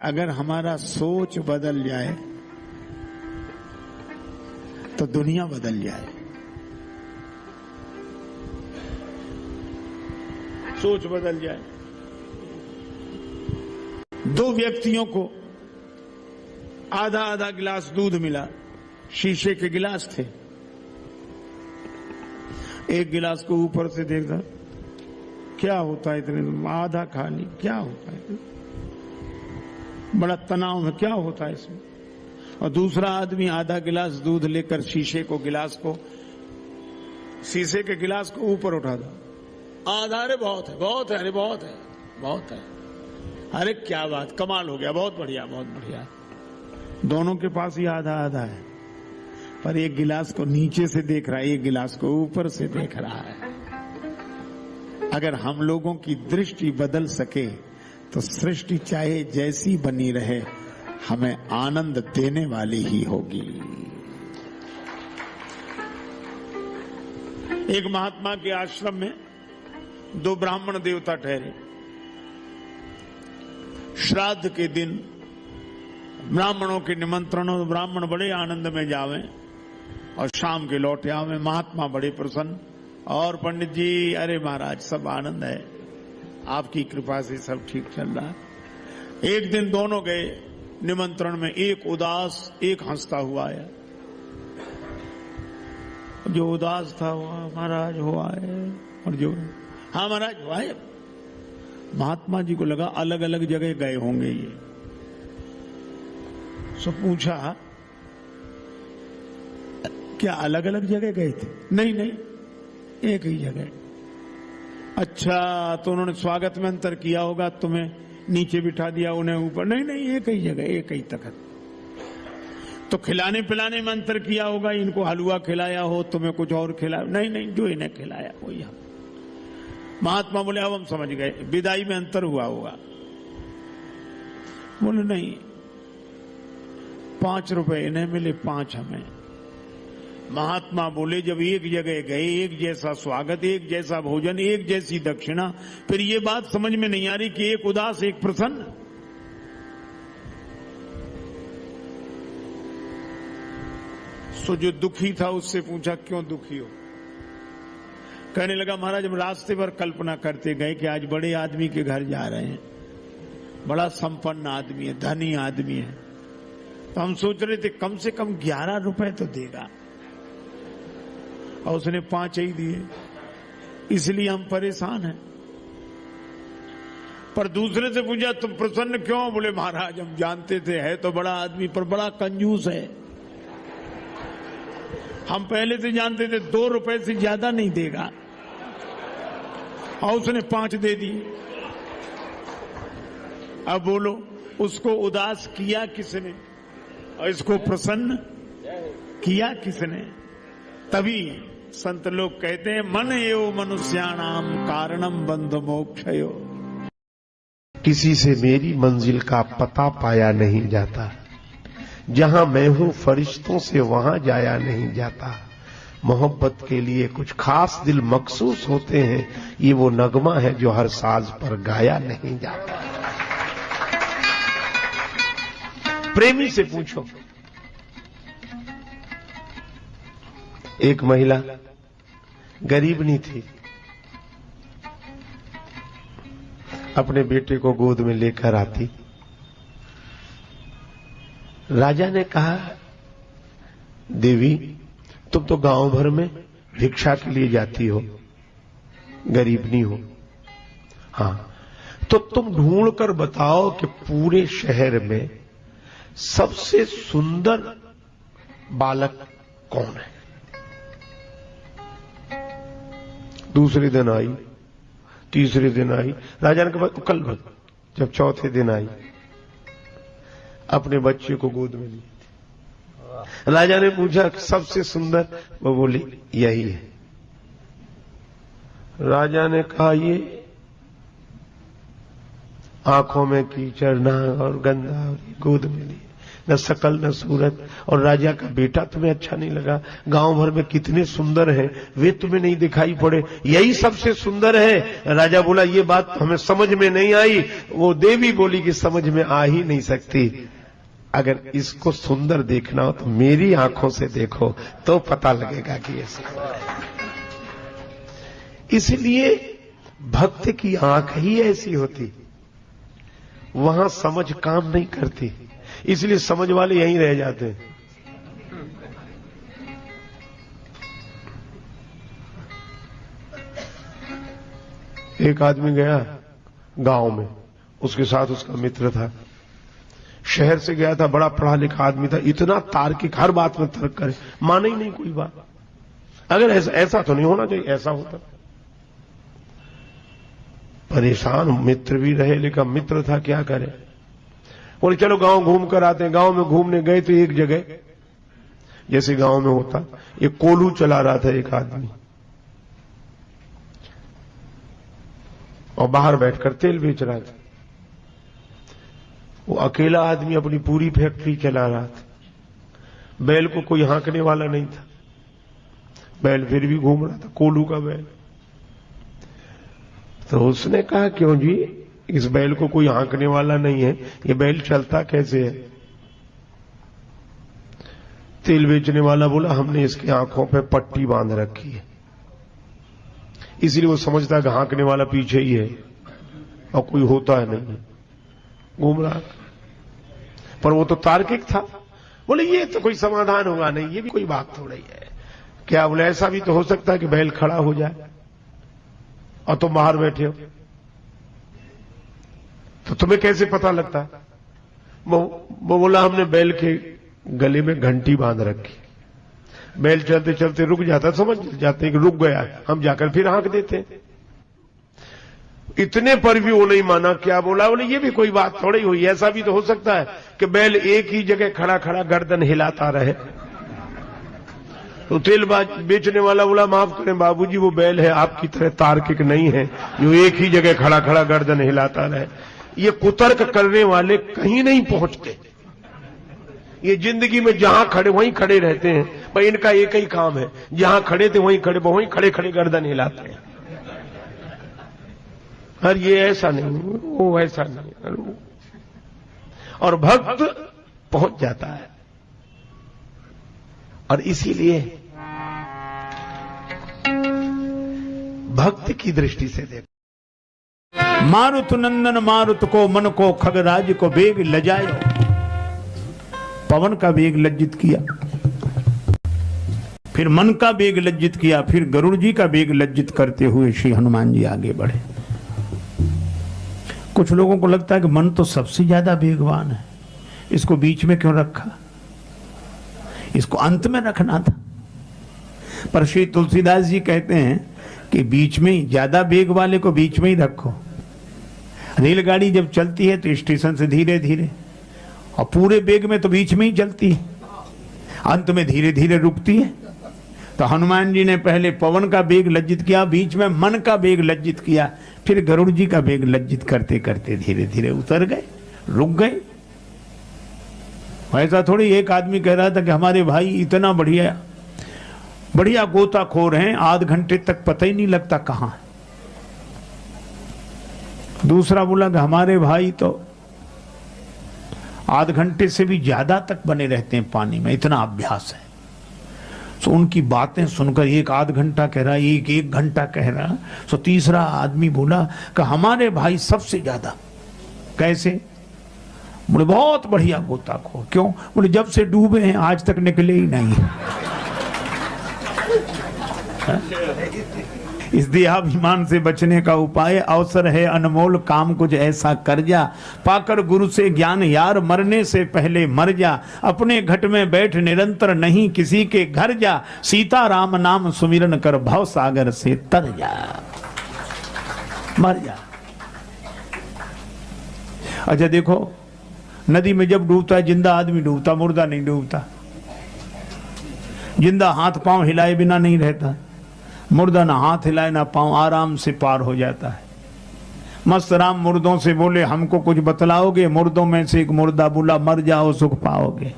अगर हमारा सोच बदल जाए तो दुनिया बदल जाए। सोच बदल जाए। दो व्यक्तियों को आधा आधा गिलास दूध मिला, शीशे के गिलास थे। एक गिलास को ऊपर से देखा, क्या होता है इतने, आधा खाली, क्या होता है, बड़ा तनाव में, क्या होता है इसमें। और दूसरा आदमी आधा गिलास दूध लेकर शीशे के गिलास को ऊपर उठा था। आधा, अरे बहुत है, बहुत है, अरे बहुत है, बहुत है, अरे क्या बात, कमाल हो गया, बहुत बढ़िया, बहुत बढ़िया। दोनों के पास ही आधा आधा है, पर एक गिलास को नीचे से देख रहा है, एक गिलास को ऊपर से देख रहा है। अगर हम लोगों की दृष्टि बदल सके तो सृष्टि चाहे जैसी बनी रहे, हमें आनंद देने वाली ही होगी। एक महात्मा के आश्रम में दो ब्राह्मण देवता ठहरे। श्राद्ध के दिन ब्राह्मणों के निमंत्रण, ब्राह्मण बड़े आनंद में जावे और शाम के लौटे आवे। महात्मा बड़े प्रसन्न, और पंडित जी, अरे महाराज सब आनंद है, आपकी कृपा से सब ठीक चल रहा है। एक दिन दोनों गए निमंत्रण में, एक उदास, एक हंसता हुआ आया। जो उदास था वो महाराज हुआ है, और जो हाँ महाराज हुआ है। महात्मा जी को लगा अलग अलग जगह गए होंगे ये, सो पूछा क्या अलग अलग जगह गए थे? नहीं नहीं, एक ही जगह। अच्छा, तो उन्होंने स्वागत में अंतर किया होगा, तुम्हें नीचे बिठा दिया, उन्हें ऊपर? नहीं नहीं, एक ही जगह, एक ही तखत। तो खिलाने पिलाने में अंतर किया होगा, इनको हलवा खिलाया हो, तुम्हें कुछ और खिलाया? नहीं नहीं, जो इन्हें खिलाया वो यहाँ। महात्मा बोले अब हम समझ गए, विदाई में अंतर हुआ होगा। बोले नहीं, 5 रुपए इन्हें मिले, 5 हमें। महात्मा बोले जब एक जगह गए, एक जैसा स्वागत, एक जैसा भोजन, एक जैसी दक्षिणा, फिर ये बात समझ में नहीं आ रही कि एक उदास एक प्रसन्न। सो जो दुखी था उससे पूछा क्यों दुखी हो? कहने लगा महाराज हम रास्ते पर कल्पना करते गए कि आज बड़े आदमी के घर जा रहे हैं, बड़ा संपन्न आदमी है, धनी आदमी है, तो हम सोच रहे थे कम से कम 11 रुपए तो देगा, और उसने 5 ही दिए, इसलिए हम परेशान हैं। पर दूसरे से पूछा तुम प्रसन्न क्यों? बोले महाराज हम जानते थे है तो बड़ा आदमी, पर बड़ा कंजूस है। हम पहले से जानते थे 2 रुपए से ज्यादा नहीं देगा, और उसने 5 दे दिए। अब बोलो उसको उदास किया किसने और इसको प्रसन्न किया किसने? तभी संत लोग कहते हैं मन एव मनुष्याणाम कारणम बंध मोक्षयो। किसी से मेरी मंजिल का पता पाया नहीं जाता, जहां मैं हूं फरिश्तों से वहां जाया नहीं जाता। मोहब्बत के लिए कुछ खास दिल मखसूस होते हैं, ये वो नगमा है जो हर साज पर गाया नहीं जाता। प्रेमी से पूछो, एक महिला गरीब नहीं थी, अपने बेटे को गोद में लेकर आती। राजा ने कहा देवी तुम तो गांव भर में भिक्षा के लिए जाती हो, गरीब नहीं हो, हाँ तो तुम ढूंढ कर बताओ कि पूरे शहर में सबसे सुंदर बालक कौन है। दूसरे दिन आई, तीसरे दिन आई, राजा ने कहा कल भर। जब चौथे दिन आई, अपने बच्चे को गोद में ली। राजा ने पूछा सबसे सुंदर, वो बोली यही है। राजा ने कहा ये आंखों में कीचड़ ना और गंदा और गोद में ली। न शकल न सूरत, और राजा का बेटा तुम्हें अच्छा नहीं लगा। गांव भर में कितने सुंदर हैं, वे तुम्हें नहीं दिखाई पड़े, यही सबसे सुंदर है। राजा बोला ये बात हमें समझ में नहीं आई। वो देवी बोली कि समझ में आ ही नहीं सकती, अगर इसको सुंदर देखना हो तो मेरी आंखों से देखो तो पता लगेगा कि ये सुंदर है। इसलिए भक्त की आंख ही ऐसी होती, वहां समझ काम नहीं करती, इसलिए समझ वाले यहीं रह जाते हैं। एक आदमी गया गांव में, उसके साथ उसका मित्र था। शहर से गया था, बड़ा पढ़ा लिखा आदमी था, इतना तार्किक, हर बात में तर्क करे, माने ही नहीं कोई बात। अगर ऐसा तो नहीं होना चाहिए, ऐसा होता। परेशान मित्र भी रहे, लेकिन मित्र था, क्या करे। बोले चलो गांव घूम कर आते हैं। गांव में घूमने गए तो एक जगह, जैसे गांव में होता, एक कोल्हू चला रहा था एक आदमी, और बाहर बैठकर तेल बेच रहा था। वो अकेला आदमी अपनी पूरी फैक्ट्री चला रहा था। बैल को कोई हाँकने वाला नहीं था, बैल फिर भी घूम रहा था, कोल्हू का बैल। तो उसने कहा क्यों जी, इस बैल को कोई हाँकने वाला नहीं है, ये बैल चलता कैसे है। तेल बेचने वाला बोला हमने इसकी आंखों पे पट्टी बांध रखी है, इसलिए वो समझता है कि हाँकने वाला पीछे ही है और कोई होता है नहीं, घूम रहा। पर वो तो तार्किक था। बोले ये तो कोई समाधान होगा नहीं, ये भी कोई बात थोड़ी है। क्या बोले ऐसा भी तो हो सकता है कि बैल खड़ा हो जाए और तुम बाहर बैठे हो, तो तुम्हें कैसे पता लगता। वो बोला हमने बैल के गले में घंटी बांध रखी, बैल चलते चलते रुक जाता, समझ जाते हैं कि रुक गया, हम जाकर फिर हाँक देते। इतने पर भी वो नहीं माना। क्या बोला, बोले ये भी कोई बात थोड़ी हुई, ऐसा भी तो हो सकता है कि बैल एक ही जगह खड़ा खड़ा गर्दन हिलाता रहे। तो तेल बेचने वाला बोला माफ करें बाबूजी, वो बैल है आपकी तरह तार्किक नहीं है जो एक ही जगह खड़ा खड़ा गर्दन हिलाता रहे। ये कुतर्क करने वाले कहीं नहीं पहुंचते, ये जिंदगी में जहां खड़े वहीं खड़े रहते हैं। भाई इनका एक ही काम है, जहां खड़े थे वहीं खड़े खड़े गर्दन हिलाते हैं। और ये ऐसा नहीं, वो ऐसा नहीं। और भक्त पहुंच जाता है। और इसीलिए भक्त की दृष्टि से देखो। मारुत नंदन मारुत को मन को खगराज को वेग लजायो, पवन का वेग लज्जित किया, फिर मन का वेग लज्जित किया, फिर गरुड़ जी का वेग लज्जित करते हुए श्री हनुमान जी आगे बढ़े। कुछ लोगों को लगता है कि मन तो सबसे ज्यादा वेगवान है, इसको बीच में क्यों रखा, इसको अंत में रखना था। पर श्री तुलसीदास जी कहते हैं कि बीच में ही, ज्यादा वेग वाले को बीच में ही रखो। रेलगाड़ी जब चलती है तो स्टेशन से धीरे धीरे, और पूरे वेग में तो बीच में ही चलती है, अंत में धीरे धीरे रुकती है। तो हनुमान जी ने पहले पवन का वेग लज्जित किया, बीच में मन का वेग लज्जित किया, फिर गरुड़ जी का वेग लज्जित करते करते धीरे धीरे उतर गए, रुक गए। ऐसा थोड़ी एक आदमी कह रहा था कि हमारे भाई इतना बढ़िया बढ़िया गोताखोर हैं, आध घंटे तक पता ही नहीं लगता कहां है। दूसरा बोला कि हमारे भाई तो आध घंटे से भी ज्यादा तक बने रहते हैं पानी में, इतना अभ्यास है। तो उनकी बातें सुनकर एक आध घंटा कह रहा, एक घंटा कह रहा। तो तीसरा आदमी बोला कि हमारे भाई सबसे ज्यादा। कैसे? बोले बहुत बढ़िया गोताखोर। क्यों? बोले जब से डूबे हैं आज तक निकले ही नहीं। इस देहाभिमान से बचने का उपाय अवसर है अनमोल, काम कुछ ऐसा कर जा, पाकर गुरु से ज्ञान यार, मरने से पहले मर जा, अपने घट में बैठ निरंतर नहीं किसी के घर जा, सीता राम नाम सुमिरन कर भव सागर से तर जा, मर जा। अच्छा देखो, नदी में जब डूबता है जिंदा आदमी डूबता, मुर्दा नहीं डूबता। जिंदा हाथ पांव हिलाए बिना नहीं रहता, मुर्दा ना हाथ हिलाए ना पांव, आराम से पार हो जाता है। मस्त राम मुर्दों से बोले हमको कुछ बतलाओगे? मुर्दों में से एक मुर्दा बोला मर जाओ सुख पाओगे।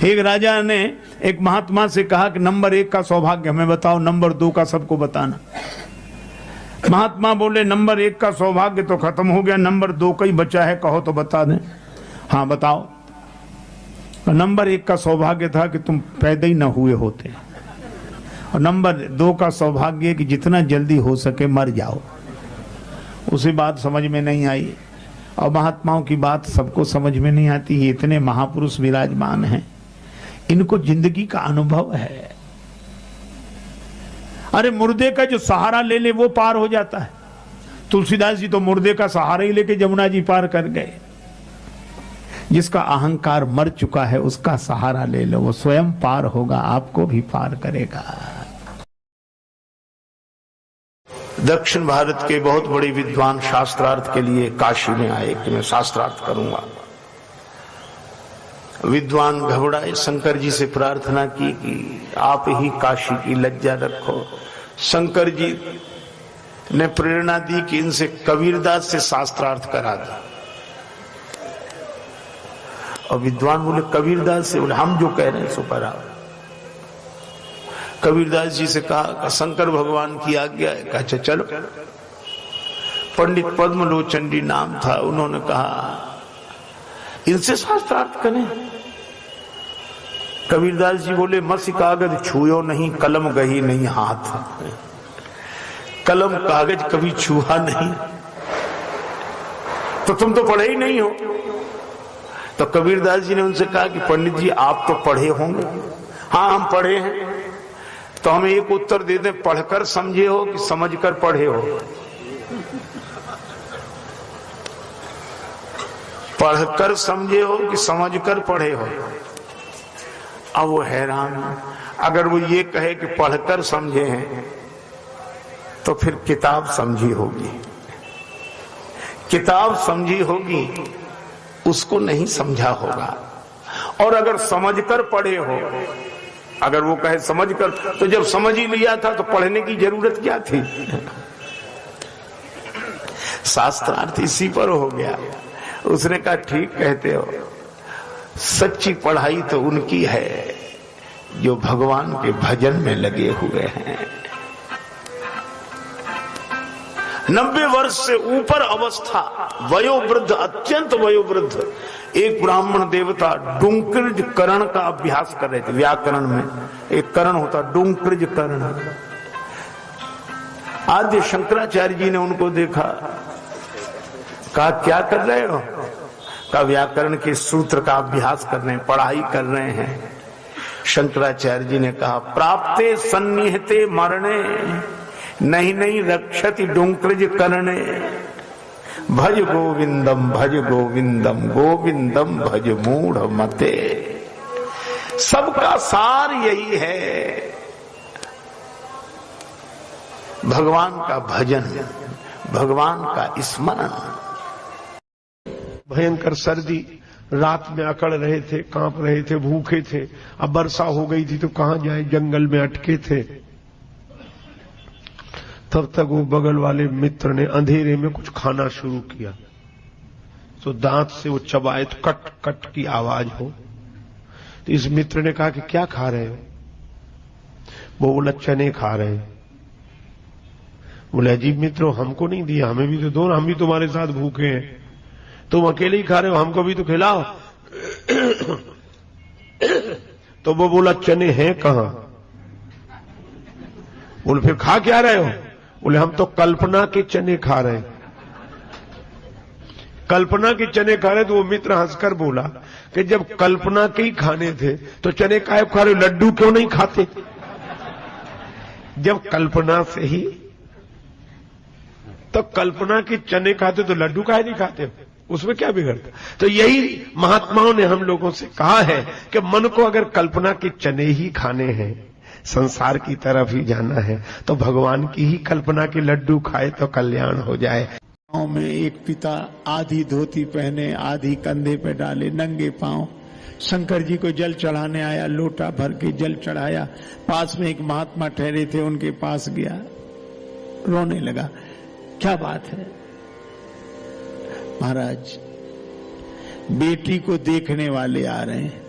एक राजा ने एक महात्मा से कहा कि नंबर 1 का सौभाग्य हमें बताओ, नंबर 2 का सबको बताना। महात्मा बोले नंबर 1 का सौभाग्य तो खत्म हो गया, नंबर 2 का ही बचा है, कहो तो बता दें। हाँ बताओ। नंबर 1 का सौभाग्य था कि तुम पैदा ही न हुए होते, और नंबर 2 का सौभाग्य कि जितना जल्दी हो सके मर जाओ। उसी बात समझ में नहीं आई, और महात्माओं की बात सबको समझ में नहीं आती। ये इतने महापुरुष विराजमान हैं, इनको जिंदगी का अनुभव है। अरे मुर्दे का जो सहारा ले ले वो पार हो जाता है। तुलसीदास जी तो मुर्दे का सहारा ही लेके जमुना जी पार कर गए। जिसका अहंकार मर चुका है उसका सहारा ले लो, वो स्वयं पार होगा, आपको भी पार करेगा। दक्षिण भारत के बहुत बड़े विद्वान शास्त्रार्थ के लिए काशी में आए कि मैं शास्त्रार्थ करूंगा। विद्वान घबराए, शंकर जी से प्रार्थना की कि आप ही काशी की लज्जा रखो। शंकर जी ने प्रेरणा दी कि इनसे कबीरदास से शास्त्रार्थ करा दो। और विद्वान बोले कबीरदास से? बोले हम जो कह रहे हैं सो कराओ। कबीरदास जी से कहा शंकर भगवान की आज्ञा है। अच्छा चलो। पंडित पद्मलोचन जी नाम था, उन्होंने कहा इनसे शास्त्रार्थ करें। कबीरदास जी बोले मसी कागज छुयो नहीं, कलम गही नहीं हाथ। कलम कागज कभी छुआ नहीं तो तुम तो पढ़े ही नहीं हो। तो कबीरदास जी ने उनसे कहा कि पंडित जी आप तो पढ़े होंगे। हाँ हम पढ़े हैं। तो हमें एक उत्तर दे दें, पढ़कर समझे हो कि समझकर पढ़े हो? पढ़कर समझे हो कि समझकर पढ़े हो? अब वो हैरान। अगर वो ये कहे कि पढ़कर समझे हैं तो फिर किताब समझी होगी। किताब समझी होगी, उसको नहीं समझा होगा। और अगर समझकर पढ़े हो, अगर वो कहे समझकर, तो जब समझ ही लिया था तो पढ़ने की जरूरत क्या थी? शास्त्रार्थ इसी पर हो गया। उसने कहा ठीक कहते हो, सच्ची पढ़ाई तो उनकी है जो भगवान के भजन में लगे हुए हैं। 90 वर्ष से ऊपर अवस्था, वयोवृद्ध, अत्यंत वयोवृद्ध, एक ब्राह्मण देवता डुंकृज करण का अभ्यास कर रहे थे। व्याकरण में एक करण होता डुंकृज करण। आद्य शंकराचार्य जी ने उनको देखा, कहा क्या कर रहे हो? का व्याकरण के सूत्र का अभ्यास कर रहे हैं, पढ़ाई कर रहे हैं। शंकराचार्य जी ने कहा प्राप्ते सन्निहते मरणे नहीं नहीं रक्षति डुंकृज करणे। भज गोविंदम गोविंदम भज मूढ़ मते। सबका सार यही है, भगवान का भजन, भगवान का स्मरण। भयंकर सर्दी, रात में अकड़ रहे थे, कांप रहे थे, भूखे थे। अब वर्षा हो गई थी तो कहां जाए, जंगल में अटके थे। तब तक वो बगल वाले मित्र ने अंधेरे में कुछ खाना शुरू किया, तो दांत से वो चबाए तो कट कट की आवाज हो। तो इस मित्र ने कहा कि क्या खा रहे हो? वो बोला चने खा रहे हैं। बोले अजीब मित्रों, हमको नहीं दिया, हमें भी तो दो, हम भी तुम्हारे साथ भूखे हैं। तुम अकेले ही खा रहे हो, हमको भी तो खिलाओ। तो वो बोला चने हैं कहां? बोले फिर खा क्या रहे हो? बोले हम तो कल्पना के चने खा रहे हैं। कल्पना के चने खा रहे। तो वो मित्र हंसकर बोला कि जब कल्पना के ही खाने थे तो चने काहे खा रहे हो? लड्डू क्यों नहीं खाते? जब कल्पना से ही, तो कल्पना के चने खाते तो लड्डू काहे नहीं खाते? उसमें क्या बिगड़ता? तो यही महात्माओं ने हम लोगों से कहा है कि मन को अगर कल्पना के चने ही खाने हैं, संसार की तरफ ही जाना है, तो भगवान की ही कल्पना के लड्डू खाए तो कल्याण हो जाए। गांव में एक पिता आधी धोती पहने, आधी कंधे पे डाले, नंगे पांव शंकर जी को जल चढ़ाने आया। लोटा भर के जल चढ़ाया। पास में एक महात्मा ठहरे थे, उनके पास गया। रोने लगा। क्या बात है? महाराज, बेटी को देखने वाले आ रहे हैं,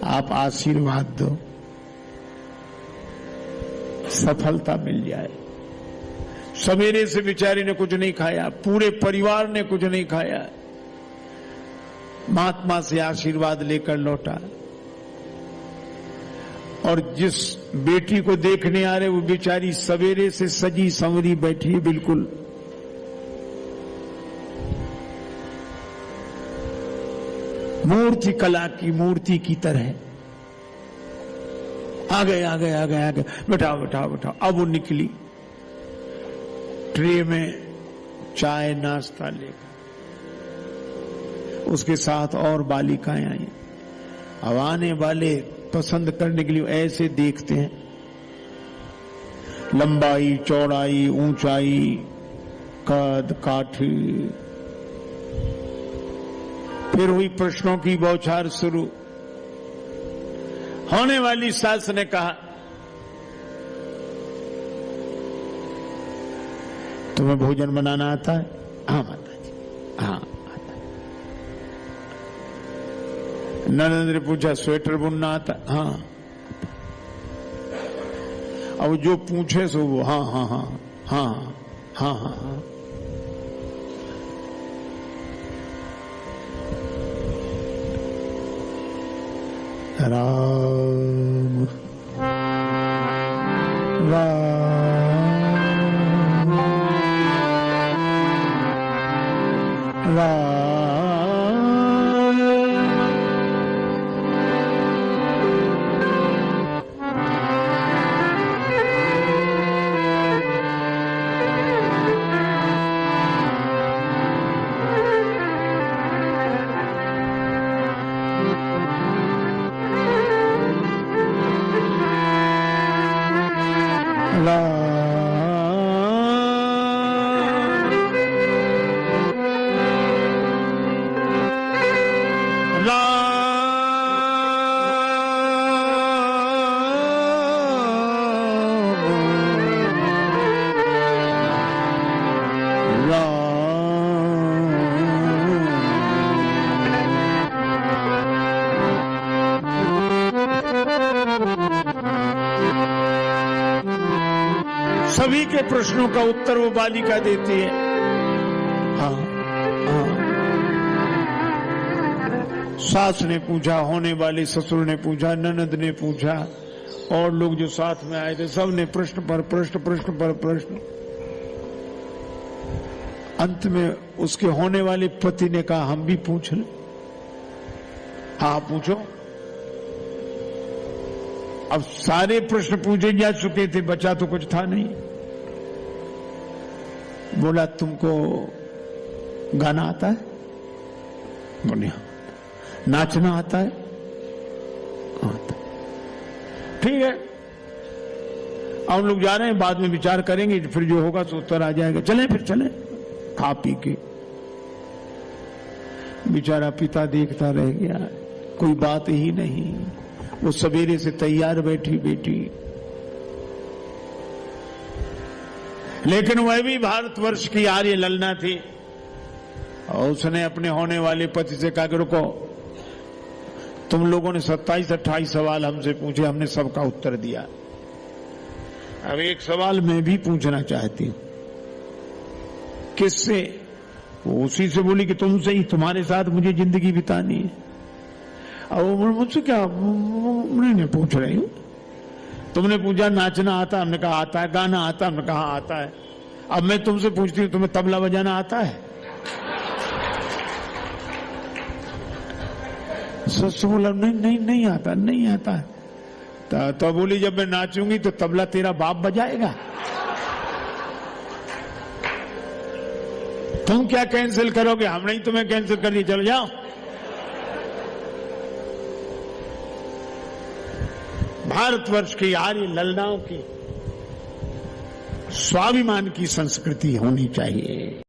आप आशीर्वाद दो, सफलता मिल जाए। सवेरे से बेचारी ने कुछ नहीं खाया, पूरे परिवार ने कुछ नहीं खाया, महात्मा से आशीर्वाद लेकर लौटा। और जिस बेटी को देखने आ रहे वो बेचारी सवेरे से सजी संवरी बैठी है, बिल्कुल मूर्ति कला की मूर्ति की तरह। आ गए आ गए आ गए आ गए, बैठाओ बैठाओ बैठाओ। अब वो निकली ट्रे में चाय नाश्ता लेकर, उसके साथ और बालिकाएं आई। अब आने वाले पसंद करने के लिए ऐसे देखते हैं, लंबाई चौड़ाई ऊंचाई कद काठी। फिर हुई प्रश्नों की बौछार शुरू। होने वाली सास ने कहा, तुम्हें भोजन बनाना आता है? हाँ माता जी, हाँ आता है। ननद ने पूछा, स्वेटर बुनना आता है? हाँ। अब जो पूछे सो वो हाँ हाँ हाँ हाँ हाँ हाँ हाँ। राम राम राम। सभी के प्रश्नों का उत्तर वो बालिका देती है। हाँ हाँ। सास ने पूछा, होने वाले ससुर ने पूछा, ननद ने पूछा, और लोग जो साथ में आए थे सब ने प्रश्न पर प्रश्न, प्रश्न पर प्रश्न। अंत में उसके होने वाले पति ने कहा, हम भी पूछ लें? हाँ पूछो। अब सारे प्रश्न पूछे जा चुके थे, बचा तो कुछ था नहीं। बोला, तुमको गाना आता है? बोले हाँ। नाचना आता है? आता। ठीक है, अब हम लोग जा रहे हैं, बाद में विचार करेंगे, फिर जो होगा तो उत्तर आ जाएगा। चलें फिर चलें। खा पी के बेचारा पिता देखता रह गया, कोई बात ही नहीं। वो सवेरे से तैयार बैठी बेटी, लेकिन वह भी भारतवर्ष की आर्य ललना थी। और उसने अपने होने वाले पति से कहा कि रुको, तुम लोगों ने 27-28 सवाल हमसे पूछे, हमने सबका उत्तर दिया। अब एक सवाल मैं भी पूछना चाहती हूं। किससे? वो उसी से बोली कि तुमसे ही, तुम्हारे साथ मुझे जिंदगी बितानी है। अब वो मुझसे क्या नहीं पूछ रही हूं। तुमने पूछा नाचना आता? हमने कहा आता है। गाना आता? हमने कहा आता है। अब मैं तुमसे पूछती हूं, तुम्हें तबला बजाना आता है? सच बोला, नहीं नहीं नहीं आता, नहीं आता है। तो बोली, जब मैं नाचूंगी तो तबला तेरा बाप बजाएगा। तुम क्या कैंसिल करोगे? हम नहीं तुम्हें कैंसिल कर दिया, चलो जाओ। भारतवर्ष की आर्य ललनाओं की स्वाभिमान की संस्कृति होनी चाहिए।